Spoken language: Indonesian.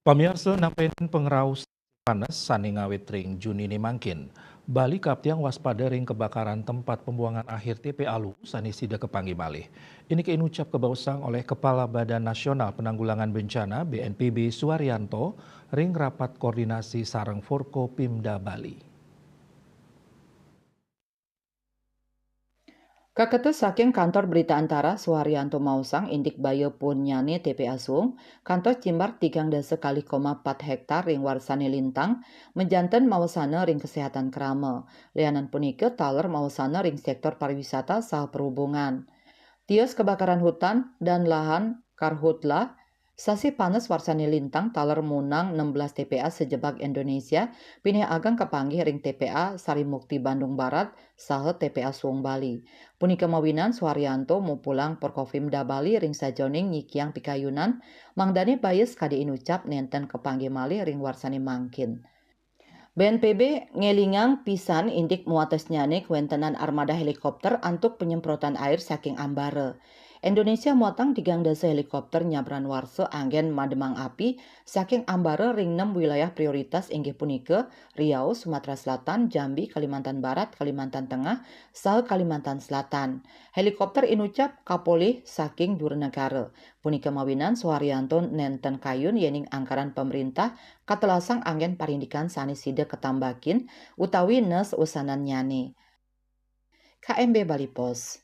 Pamirsa nampen pengraus panas sani ngawit ring Junini mangkin. Bali kaptiang waspada ring kebakaran tempat pembuangan akhir TPA Lu sani sida kepanggi malih. Ini keinucap kebausang oleh Kepala Badan Nasional Penanggulangan Bencana BNPB Suwaryanto ring rapat koordinasi sareng Forko Pimda Bali. Kaketu saking kantor berita antara Suharyanto Mausang indik bayo pun nyane TPA Sung, kantor cimbar 3,4 hektar ring warsane lintang, menjanten mausana ring kesehatan kerama. Lianan punike taler mausana ring sektor pariwisata sah perhubungan. Tios kebakaran hutan dan lahan karhutla, sasi panas warsani lintang taler munang 16 TPA sejebak Indonesia, pineh agang kepanggih ring TPA Sarimukti Bandung Barat, sahe TPA Suung Bali. Punika mawinan Suharyanto mau pulang Porkofimda Bali ring sajoning nyikiang pikayunan, mangdane bayes kade inucap nenten kepanggih malih ring warsani mangkin. BNPB ngelingang pisan indik muates nyane kwentenan armada helikopter untuk penyemprotan air saking ambare. Indonesia muatang digang dasa helikopter nyabran warse anggen mademang api saking ambare ring 6 wilayah prioritas inggih punike Riau, Sumatera Selatan, Jambi, Kalimantan Barat, Kalimantan Tengah, saha Kalimantan Selatan. Helikopter inucap kapolih saking dua negara. Punika mawinan Suharyanto nenten kayun yening anggaran pemerintah katelasang anggen parindikan sanisida ketambakin utawi nes usanan nyane. KMB Bali Pos.